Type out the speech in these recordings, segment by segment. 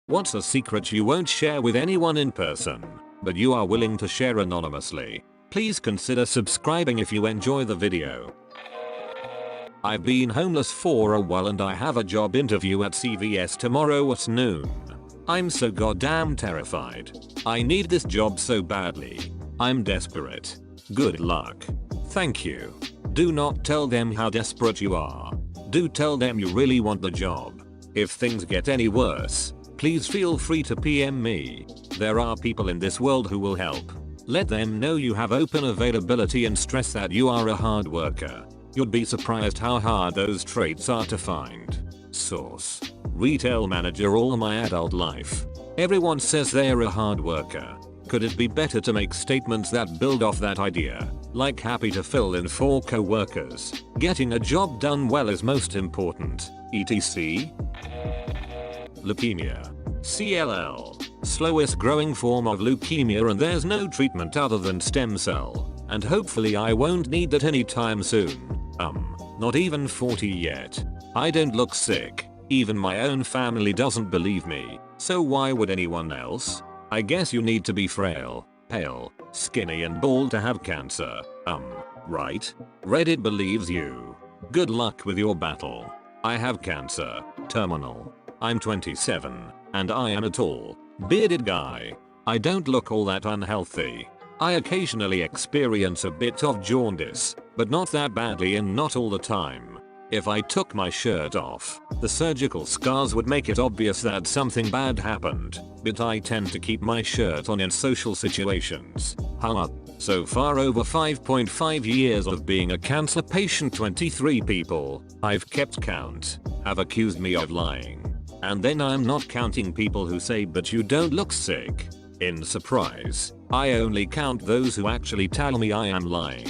What's a secret you won't share with anyone in person, but you are willing to share anonymously? Please consider subscribing if you enjoy the video. I've been homeless for a while and I have a job interview at CVS tomorrow at noon. I'm so goddamn terrified. I need this job so badly. I'm desperate. Good luck. Thank you. Do not tell them how desperate you are. Do tell them you really want the job. If things get any worse, please feel free to PM me. There are people in this world who will help. Let them know you have open availability and stress that you are a hard worker. You'd be surprised how hard those traits are to find. Source: retail manager all my adult life. Everyone says they're a hard worker. Could it be better to make statements that build off that idea? Like happy to fill in for co-workers. Getting a job done well is most important. etc. Leukemia. CLL. Slowest growing form of leukemia and there's no treatment other than stem cell. And hopefully I won't need that anytime soon. Not even 40 yet. I don't look sick. Even my own family doesn't believe me. So why would anyone else? I guess you need to be frail, pale, skinny and bald to have cancer. Right? Reddit believes you. Good luck with your battle. I have cancer. Terminal. I'm 27. And I am a tall, bearded guy. I don't look all that unhealthy. I occasionally experience a bit of jaundice, but not that badly and not all the time. If I took my shirt off, the surgical scars would make it obvious that something bad happened, but I tend to keep my shirt on in social situations. So far over 5.5 years of being a cancer patient, 23 people, I've kept count, have accused me of lying. And then I'm not counting people who say but you don't look sick. In surprise, I only count those who actually tell me I am lying.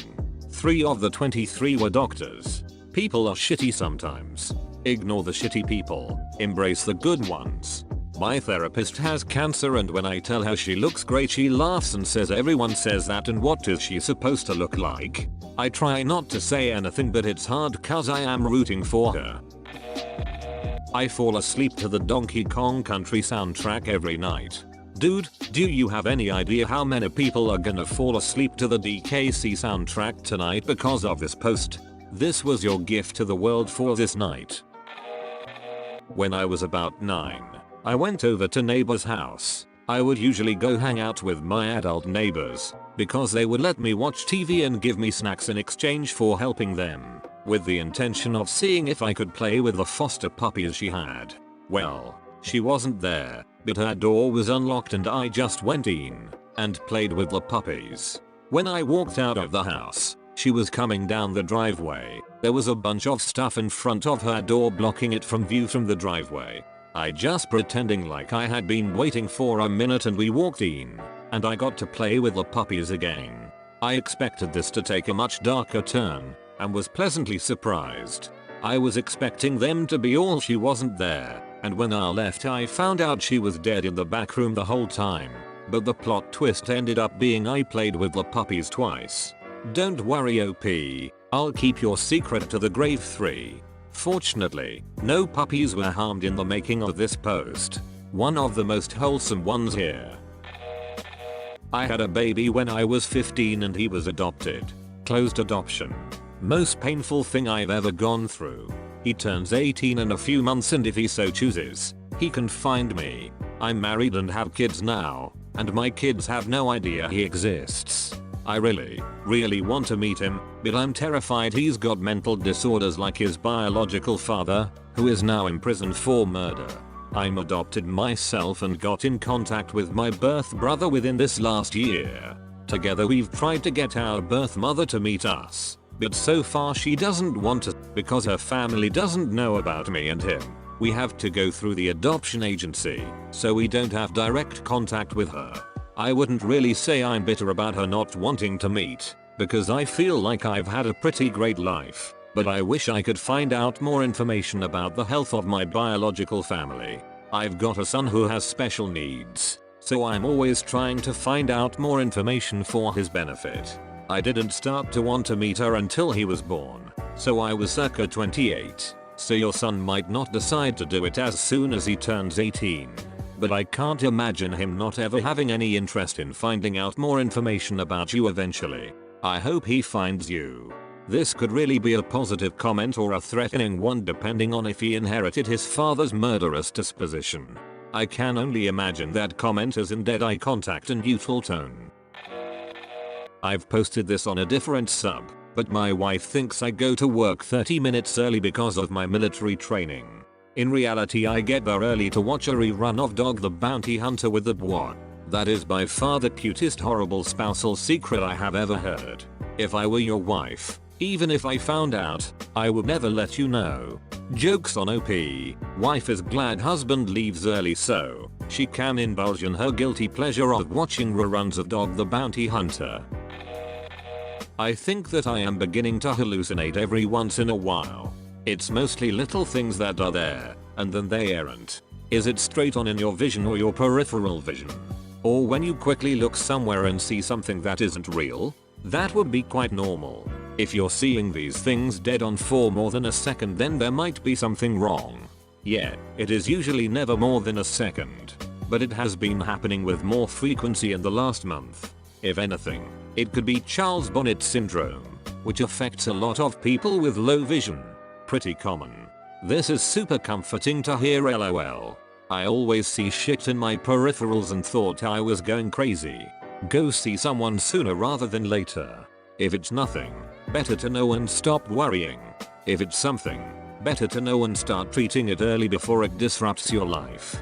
3 of the 23 were doctors. People are shitty sometimes. Ignore the shitty people, embrace the good ones. My therapist has cancer and when I tell her she looks great she laughs and says everyone says that and what is she supposed to look like? I try not to say anything but it's hard cause I am rooting for her. I fall asleep to the Donkey Kong Country soundtrack every night. Dude, do you have any idea how many people are gonna fall asleep to the DKC soundtrack tonight because of this post? This was your gift to the world for this night. When I was about 9, I went over to neighbor's house. I would usually go hang out with my adult neighbors because they would let me watch TV and give me snacks in exchange for helping them, with the intention of seeing if I could play with the foster puppies she had. Well, she wasn't there, but her door was unlocked and I just went in and played with the puppies. When I walked out of the house, she was coming down the driveway. There was a bunch of stuff in front of her door blocking it from view from the driveway. I just pretending like I had been waiting for a minute and we walked in, and I got to play with the puppies again. I expected this to take a much darker turn, and was pleasantly surprised. I was expecting them to be all she wasn't there, and when I left I found out she was dead in the back room the whole time. But the plot twist ended up being I played with the puppies twice. Don't worry OP, I'll keep your secret to the grave. 3. Fortunately, no puppies were harmed in the making of this post. One of the most wholesome ones here. I had a baby when I was 15 and he was adopted. Closed adoption. Most painful thing I've ever gone through. He turns 18 in a few months and if he so chooses, he can find me. I'm married and have kids now, and my kids have no idea he exists. I really want to meet him, but I'm terrified he's got mental disorders like his biological father, who is now imprisoned for murder. I'm adopted myself and got in contact with my birth brother within this last year. Together we've tried to get our birth mother to meet us, but so far she doesn't want to because her family doesn't know about me and him. We have to go through the adoption agency, so we don't have direct contact with her. I wouldn't really say I'm bitter about her not wanting to meet, because I feel like I've had a pretty great life, but I wish I could find out more information about the health of my biological family. I've got a son who has special needs, so I'm always trying to find out more information for his benefit. I didn't start to want to meet her until he was born, so I was circa 28. So your son might not decide to do it as soon as he turns 18. but I can't imagine him not ever having any interest in finding out more information about you eventually. I hope he finds you. This could really be a positive comment or a threatening one depending on if he inherited his father's murderous disposition. I can only imagine that comment is in dead eye contact and neutral tone. I've posted this on a different sub, but my wife thinks I go to work 30 minutes early because of my military training. In reality I get there early to watch a rerun of Dog the Bounty Hunter with the Bwad. That is by far the cutest horrible spousal secret I have ever heard. If I were your wife, even if I found out, I would never let you know. Jokes on OP. Wife is glad husband leaves early so she can indulge in her guilty pleasure of watching reruns of Dog the Bounty Hunter. I think that I am beginning to hallucinate every once in a while. It's mostly little things that are there, and then they aren't. Is it straight on in your vision or your peripheral vision? Or when you quickly look somewhere and see something that isn't real? That would be quite normal. If you're seeing these things dead on for more than a second then there might be something wrong. Yeah, it is usually never more than a second. But it has been happening with more frequency in the last month. If anything, it could be Charles Bonnet syndrome, which affects a lot of people with low vision. Pretty common. This is super comforting to hear lol. I always see shit in my peripherals and thought I was going crazy. Go see someone sooner rather than later. If it's nothing, better to know and stop worrying. If it's something, better to know and start treating it early before it disrupts your life.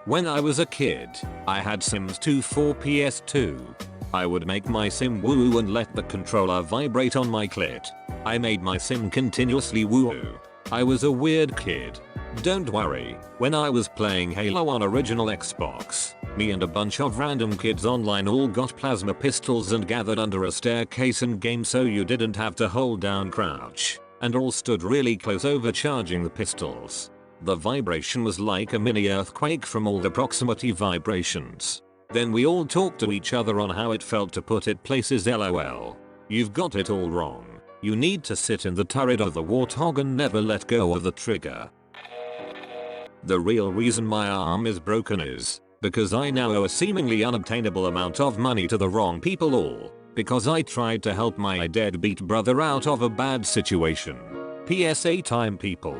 When I was a kid, I had Sims 2 for PS2. I would make my sim woo and let the controller vibrate on my clit. I made my sim continuously woo. I was a weird kid. Don't worry, when I was playing Halo on original Xbox, me and a bunch of random kids online all got plasma pistols and gathered under a staircase in game so you didn't have to hold down crouch, and all stood really close overcharging the pistols. The vibration was like a mini earthquake from all the proximity vibrations. Then we all talked to each other on how it felt to put it places lol. You've got it all wrong. You need to sit in the turret of the Warthog and never let go of the trigger. The real reason my arm is broken is because I now owe a seemingly unobtainable amount of money to the wrong people, all because I tried to help my deadbeat brother out of a bad situation. PSA time people.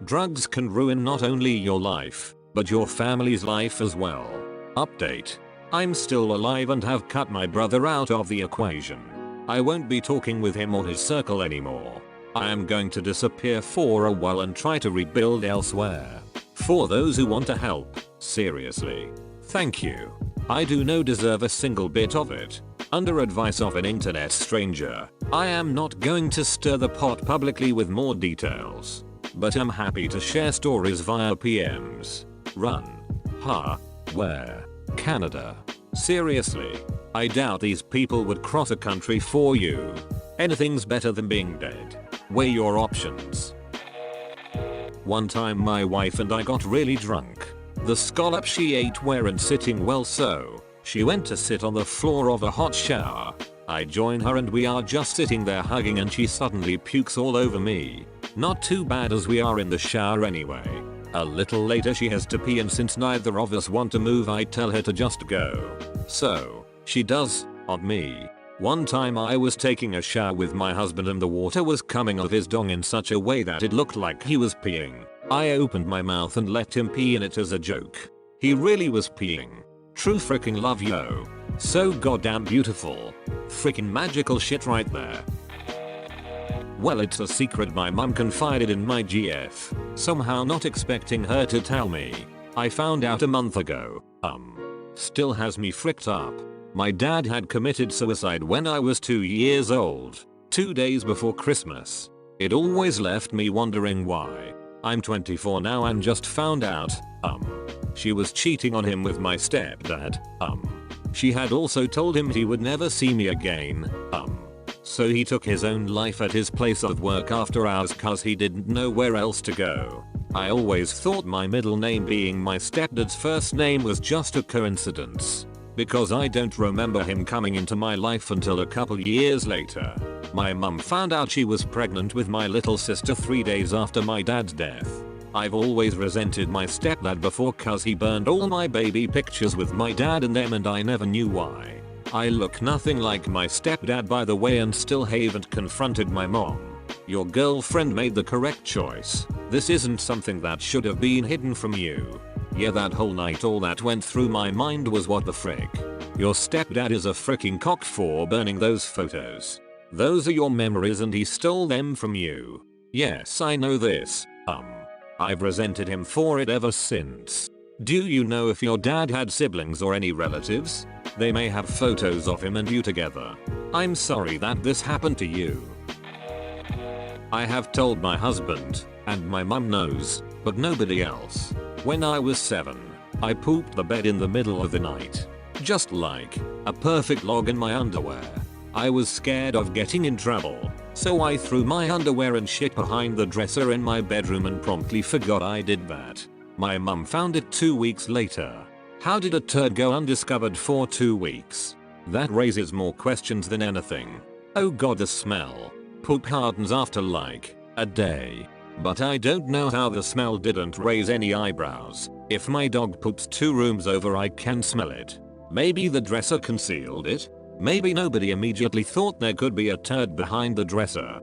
Drugs can ruin not only your life, but your family's life as well. Update. I'm still alive and have cut my brother out of the equation. I won't be talking with him or his circle anymore. I am going to disappear for a while and try to rebuild elsewhere. For those who want to help, seriously, thank you. I do not deserve a single bit of it. Under advice of an internet stranger, I am not going to stir the pot publicly with more details. But I'm happy to share stories via PMs. Run. Ha. Where? Canada. Seriously. I doubt these people would cross a country for you. Anything's better than being dead. Weigh your options. One time my wife and I got really drunk. The scallop she ate weren't sitting well so she went to sit on the floor of a hot shower. I join her and we are just sitting there hugging and she suddenly pukes all over me. Not too bad as we are in the shower anyway. A little later she has to pee and since neither of us want to move I tell her to just go. So she does, on me. One time I was taking a shower with my husband and the water was coming off his dong in such a way that it looked like he was peeing. I opened my mouth and let him pee in it as a joke. He really was peeing. True freaking love, yo. So goddamn beautiful. Freaking magical shit right there. Well, it's a secret my mum confided in my GF, somehow not expecting her to tell me. I found out a month ago. Still has me fricked up. My dad had committed suicide when I was 2 years old, 2 days before Christmas. It always left me wondering why. I'm 24 now and just found out, she was cheating on him with my stepdad, she had also told him he would never see me again, so he took his own life at his place of work after hours cause he didn't know where else to go. I always thought my middle name being my stepdad's first name was just a coincidence, because I don't remember him coming into my life until a couple years later. My mum found out she was pregnant with my little sister 3 days after my dad's death. I've always resented my stepdad before cause he burned all my baby pictures with my dad in them and I never knew why. I look nothing like my stepdad by the way and still haven't confronted my mom. Your girlfriend made the correct choice. This isn't something that should have been hidden from you. Yeah, that whole night all that went through my mind was what the frick. Your stepdad is a freaking cock for burning those photos. Those are your memories and he stole them from you. Yes, I know this. I've resented him for it ever since. Do you know if your dad had siblings or any relatives? They may have photos of him and you together. I'm sorry that this happened to you. I have told my husband, and my mum knows, but nobody else. When I was 7, I pooped the bed in the middle of the night. Just like a perfect log in my underwear. I was scared of getting in trouble, so I threw my underwear and shit behind the dresser in my bedroom and promptly forgot I did that. My mum found it 2 weeks later. How did a turd go undiscovered for 2 weeks? That raises more questions than anything. Oh god, the smell. Poop hardens after like a day. But I don't know how the smell didn't raise any eyebrows. If my dog poops 2 rooms over I can smell it. Maybe the dresser concealed it? Maybe nobody immediately thought there could be a turd behind the dresser.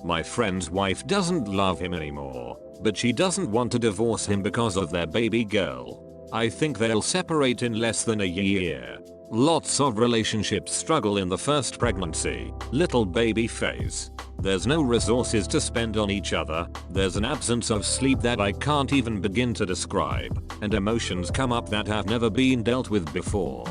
My friend's wife doesn't love him anymore, but she doesn't want to divorce him because of their baby girl. I think they'll separate in less than a year. Lots of relationships struggle in the first pregnancy, little baby phase. There's no resources to spend on each other, there's an absence of sleep that I can't even begin to describe, and emotions come up that have never been dealt with before.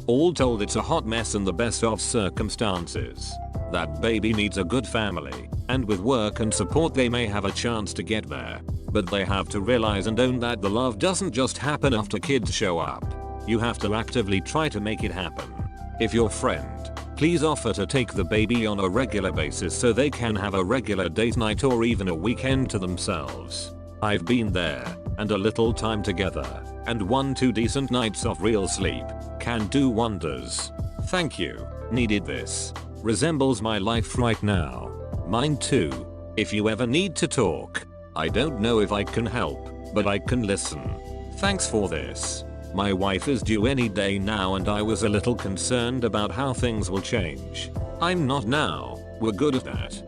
All told, it's a hot mess in the best of circumstances. That baby needs a good family, and with work and support they may have a chance to get there. But they have to realize and own that the love doesn't just happen after kids show up. You have to actively try to make it happen. If your friend, please offer to take the baby on a regular basis so they can have a regular date night or even a weekend to themselves. I've been there, and a little time together, and 1-2 decent nights of real sleep, can do wonders. Thank you, needed this. Resembles my life right now. Mine too. If you ever need to talk, I don't know if I can help, but I can listen. Thanks for this. My wife is due any day now and I was a little concerned about how things will change. I'm not now, we're good at that.